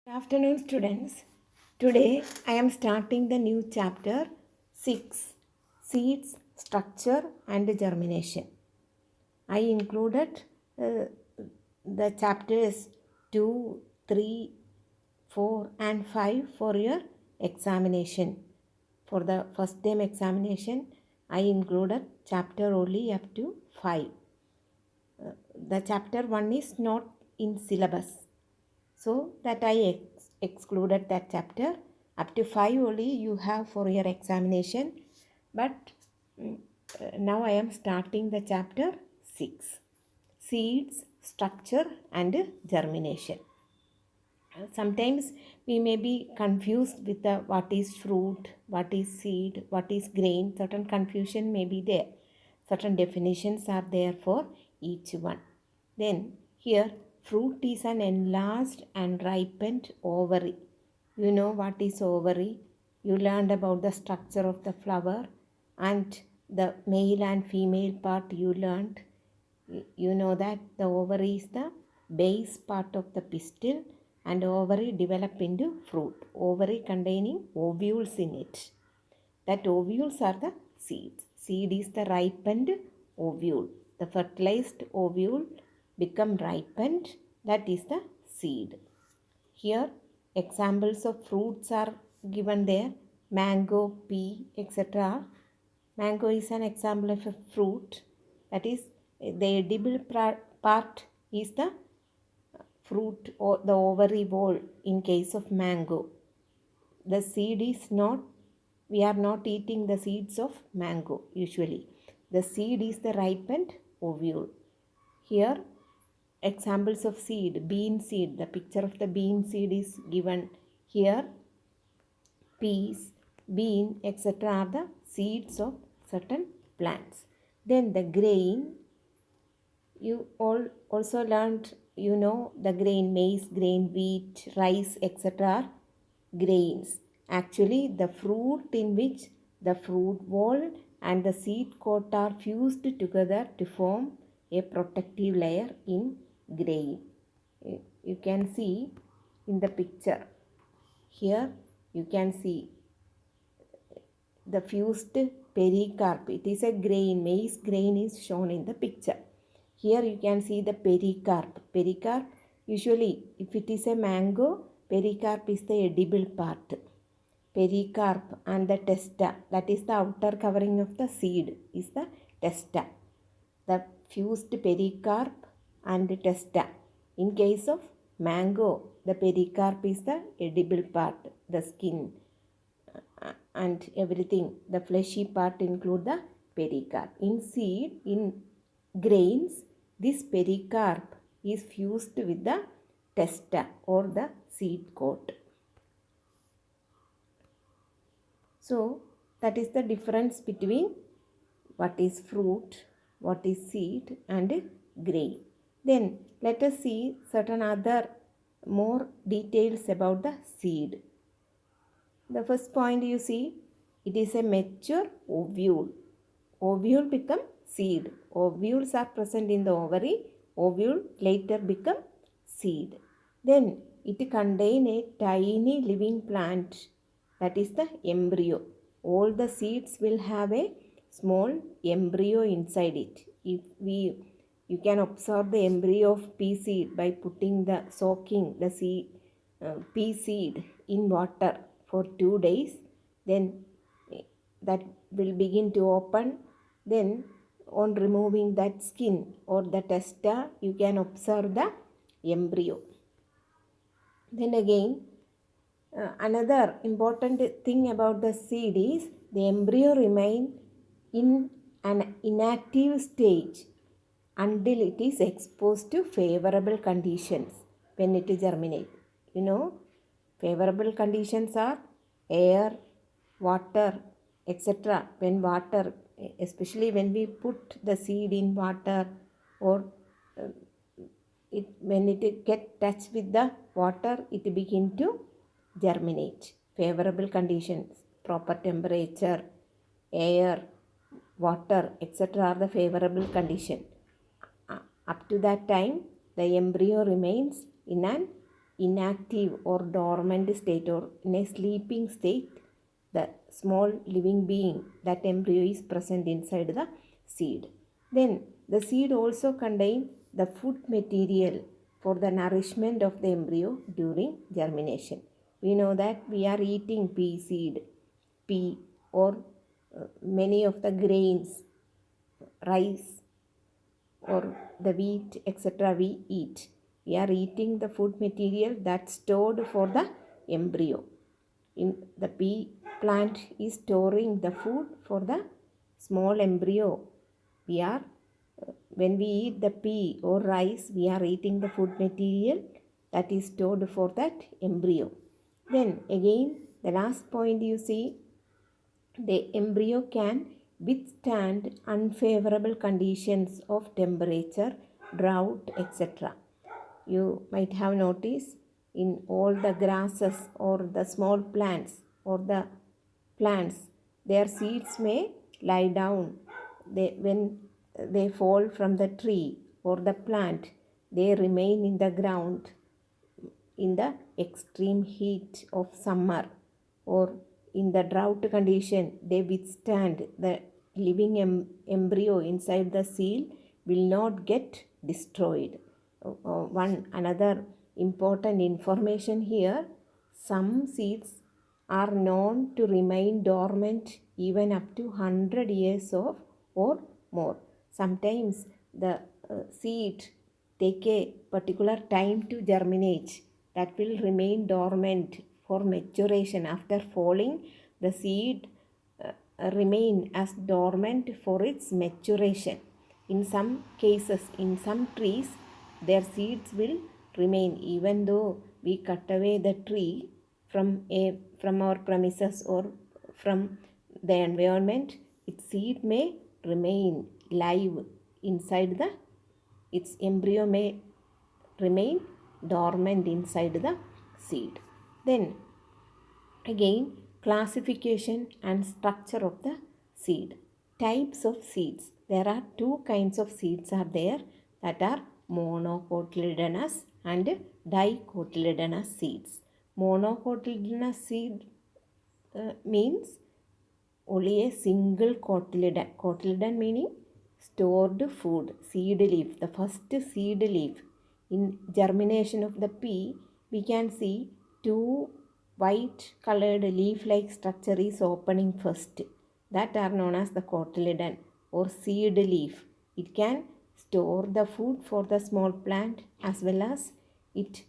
Good afternoon, students. Today I am starting the new chapter 6 Seeds, Structure and Germination. I included the chapters 2, 3, 4, and 5 for your examination. For the first term examination, I included chapter only up to 5. The chapter 1 is not in syllabus. So that I excluded that chapter. Up to 5 only you have for your examination. But now I am starting the chapter 6. Seeds, structure and germination. Sometimes we may be confused with the what is fruit, what is seed, what is grain. Certain confusion may be there. Certain definitions are there for each one. Then here fruit is an enlarged and ripened ovary. You know what is ovary? You learned about the structure of the flower and the male and female part you learned. You know that the ovary is the base part of the pistil and ovary develop into fruit. Ovary containing ovules in it. That ovules are the seeds. Seed is the ripened ovule. The fertilized ovule become ripened. That is the seed. Here examples of fruits are given there. Mango, pea, etc. Mango is an example of a fruit. That is the edible part is the fruit or the ovary wall in case of mango. The seed is not, we are not eating the seeds of mango usually. The seed is the ripened ovule. Here examples of seed, bean seed, the picture of the bean seed is given here. Peas, bean, etc. are the seeds of certain plants. Then the grain, you all also learned, you know, the grain, maize, grain, wheat, rice, etc. are grains. Actually, the fruit in which the fruit wall and the seed coat are fused together to form a protective layer in grain. You can see in the picture. Here you can see the fused pericarp. It is a grain, maize grain is shown in the picture. Here you can see the pericarp. Pericarp, usually if it is a mango, pericarp is the edible part. Pericarp and the testa, that is the outer covering of the seed, is the testa. The fused pericarp and testa. In case of mango, the pericarp is the edible part, the skin and everything. The fleshy part include the pericarp. In seed, in grains, this pericarp is fused with the testa or the seed coat. So that is the difference between what is fruit, what is seed and grain. Then let us see certain other more details about the seed. The first point you see, it is a mature ovule. Ovule become seed. Ovules are present in the ovary. Ovule later become seed. Then it contain a tiny living plant, that is the embryo. All the seeds will have a small embryo inside it. You can observe the embryo of pea seed by soaking the pea seed in water for 2 days. Then that will begin to open. Then on removing that skin or the testa, you can observe the embryo. Then again, another important thing about the seed is the embryo remain in an inactive stage until it is exposed to favorable conditions when it germinates. You know, favorable conditions are air, water, etc. When water, especially when we put the seed in water or when it get touched with the water, it begin to germinate. Favorable conditions, proper temperature, air, water, etc. are the favorable condition. Up to that time, the embryo remains in an inactive or dormant state or in a sleeping state, the small living being, that embryo is present inside the seed. Then the seed also contains the food material for the nourishment of the embryo during germination. We know that we are eating pea seed, pea, or many of the grains, rice, or the wheat, etc. we eat. We are eating the food material that's stored for the embryo. In the pea plant is storing the food for the small embryo. When we eat the pea or rice, we are eating the food material that is stored for that embryo. Then again, the last point you see, the embryo can withstand unfavorable conditions of temperature, drought, etc. You might have noticed in all the grasses or the small plants or the plants, their seeds may lie down. When they fall from the tree or the plant, they remain in the ground in the extreme heat of summer, or in the drought condition. They withstand. The living embryo inside the seal will not get destroyed. One another important information here, some seeds are known to remain dormant even up to 100 years or more. Sometimes the seed take a particular time to germinate, that will remain dormant for maturation. After falling, the seed remain as dormant for its maturation. In some cases, in some trees, their seeds will remain even though we cut away the tree from our premises or from the environment. Its seed may remain live inside its embryo may remain dormant inside the seed. Then again, classification and structure of the seed. Types of seeds. There are two kinds of seeds are there, that are monocotyledonous and dicotyledonous seeds. Monocotyledonous seed means only a single cotyledon. Cotyledon meaning stored food, seed leaf, the first seed leaf. In germination of the pea, we can see two white colored leaf like structure is opening first. That are known as the cotyledon or seed leaf. It can store the food for the small plant, as well as it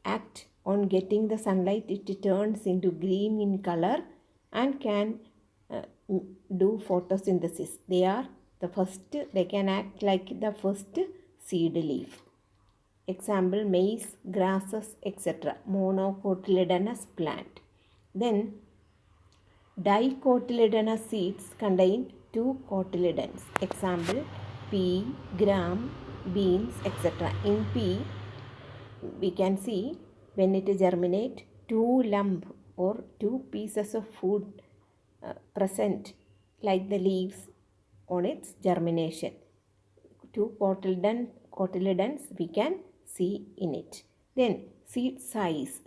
act on getting the sunlight. It turns into green in color and can do photosynthesis. They can act like the first seed leaf. Example, maize, grasses, etc. Monocotyledonous plant. Then dicotyledonous seeds contain two cotyledons. Example, pea, gram, beans, etc. In pea, we can see when it germinates, two lump or two pieces of food present like the leaves on its germination. Two cotyledons we can see in it. Then seed size.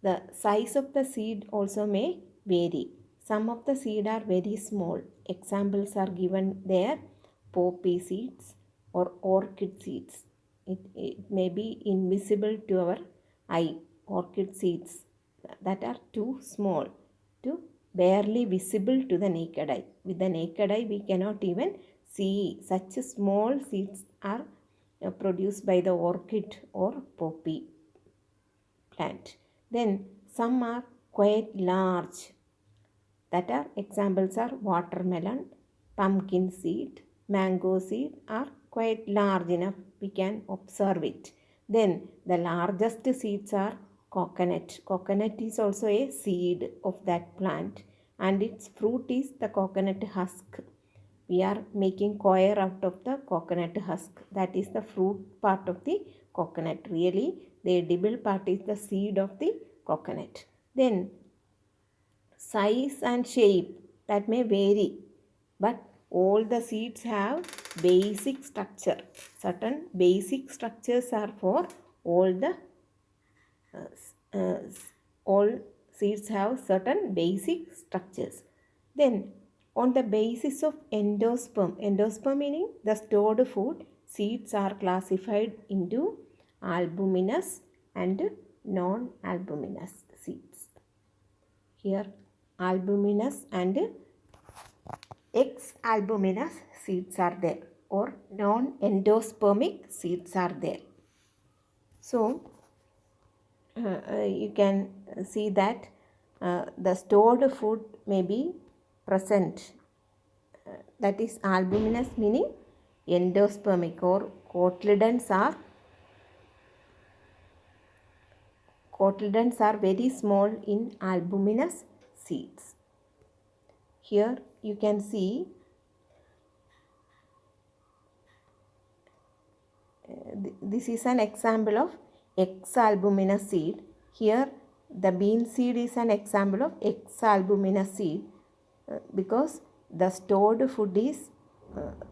The size of the seed also may vary. Some of the seed are very small. Examples are given there: poppy seeds or orchid seeds. It may be invisible to our eye. Orchid seeds that are too small to barely visible to the naked eye. With the naked eye, we cannot even see. Such small seeds are produced by the orchid or poppy plant. Then some are quite large. That are examples are watermelon, pumpkin seed, mango seed are quite large enough we can observe it. Then the largest seeds are coconut. Coconut is also a seed of that plant, and its fruit is the coconut husk. We are making coir out of the coconut husk. That is the fruit part of the coconut. Really, the edible part is the seed of the coconut. Then size and shape, that may vary, but all the seeds have basic structure. Certain basic structures are for all the all seeds have certain basic structures. Then on the basis of endosperm meaning the stored food, seeds are classified into albuminous and non-albuminous seeds. Here albuminous and ex-albuminous seeds are there, or non-endospermic seeds are there. So you can see that the stored food may be present, that is albuminous meaning endospermic, or cotyledons are very small in albuminous seeds. Here you can see this is an example of ex-albuminous seed. Here the bean seed is an example of ex-albuminous seed because the stored food is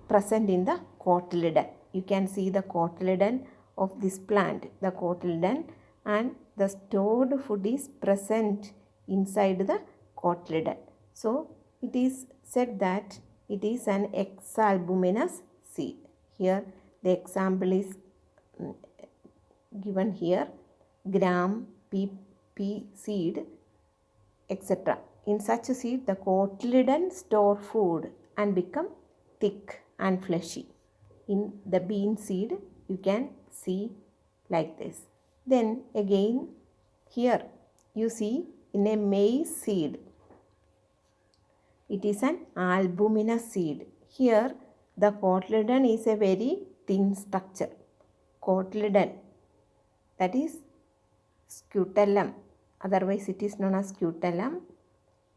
present in the cotyledon. You can see the cotyledon of this plant, the cotyledon, and the stored food is present inside the cotyledon. So it is said that it is an ex-albuminous seed. Here the example is given here: gram, pea seed, etc. In such a seed, the cotyledon store food and become thick and fleshy. In the bean seed, you can see like this. Then again, here you see in a maize seed, it is an albuminous seed. Here the cotyledon is a very thin structure. Cotyledon, that is scutellum, otherwise it is known as scutellum.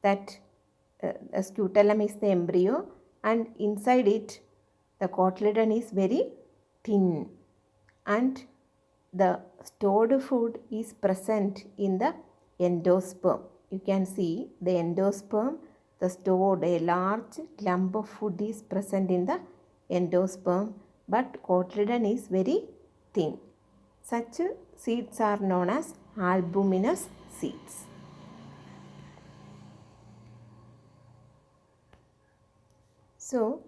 That scutellum is the embryo, and inside it the cotyledon is very thin, and the stored food is present in the endosperm. You can see the endosperm, the stored, a large lump of food is present in the endosperm, but cotyledon is very thin. Such seeds are known as albuminous seeds. So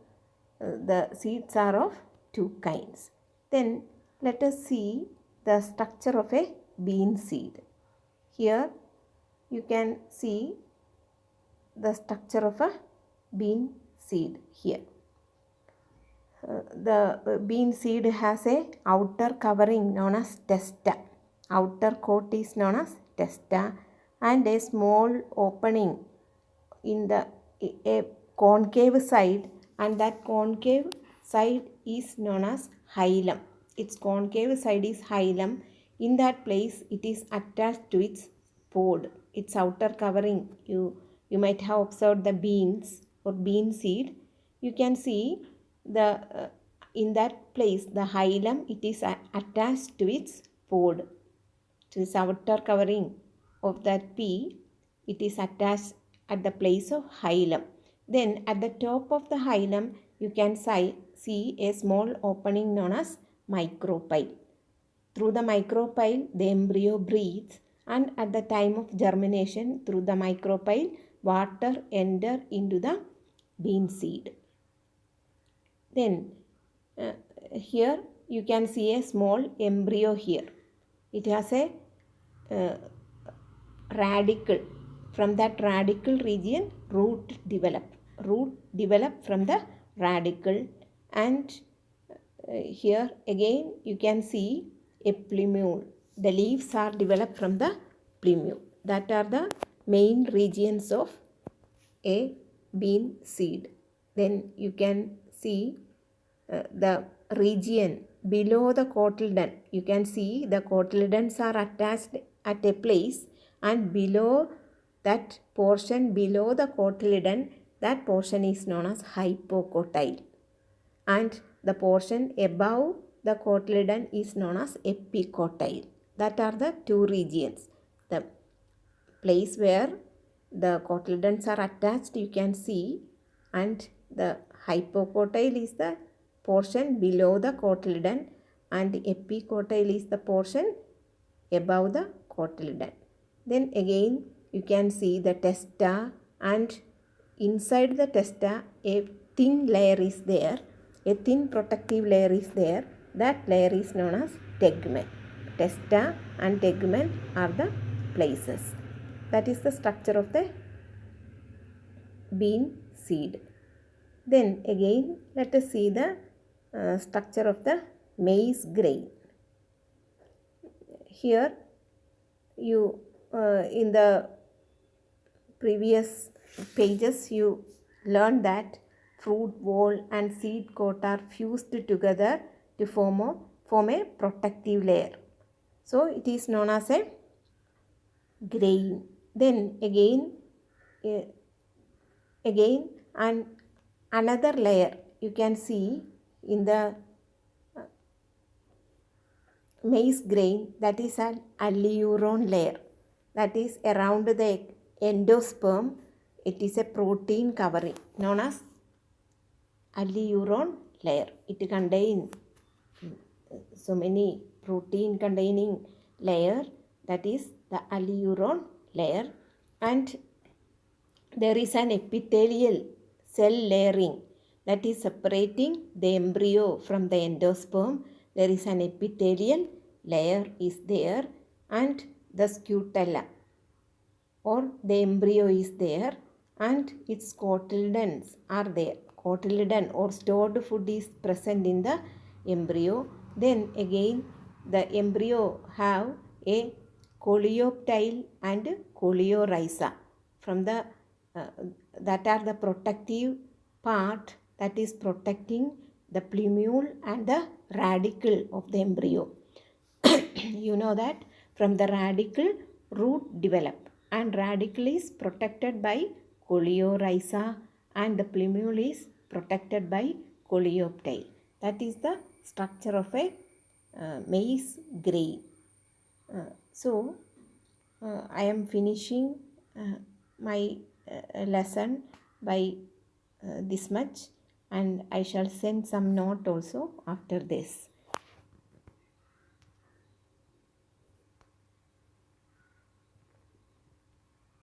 the seeds are of two kinds. Then let us see the structure of a bean seed. Here you can see the structure of a bean seed here. The bean seed has a outer covering known as testa. Outer coat is known as testa, and a small opening in the a concave side, and that concave side is known as hilum. Its concave side is hilum. In that place it is attached to its pod, its outer covering. You might have observed the beans or bean seed. You can see the in that place the hilum, it is attached to its pod, to its outer covering of that pea. It is attached at the place of hilum. Then at the top of the hilum you can see a small opening known as micropyle. Through the micropyle the embryo breathes, and at the time of germination, through the micropyle water enter into the bean seed. Then here you can see a small embryo here. It has a radicle. From that radicle region root develop from the radicle, and here again you can see a plumule. The leaves are developed from the plumule. That are the main regions of a bean seed. Then you can see the region below the cotyledon. You can see the cotyledons are attached at a place, and below that portion below the cotyledon, that portion is known as hypocotyle, and the portion above the cotyledon is known as epicotyle. That are the two regions. The place where the cotyledons are attached you can see, and the hypocotyle is the portion below the cotyledon, and epicotyle is the portion above the cotyledon. Then again you can see the testa, and inside the testa a thin layer is there, a thin protective layer is there. That layer is known as tegumen. Testa and tegumen are the places. That is the structure of the bean seed. Then again let us see the structure of the maize grain. Here you in the previous pages you learned that fruit wall and seed coat are fused together to form a protective layer. So it is known as a grain. Then again and another layer you can see in the maize grain, that is an aleuron layer, that is around the endosperm. It is a protein covering known as aleuron layer. It contains so many protein containing layer, that is the aleuron layer. And there is an epithelial cell layering that is separating the embryo from the endosperm. There is an epithelial layer is there, and the scutellum or the embryo is there, and its cotyledons are there. Cotyledon or stored food is present in the embryo. Then again the embryo have a coleoptile and coleorhiza. From the that are the protective part that is protecting the plumule and the radicle of the embryo. You know that from the radicle root develop, and radicle is protected by coleorhiza and the plumule is protected by coleoptile. That is the structure of a maize grain. I am finishing my lesson by this much, and I shall send some note also after this.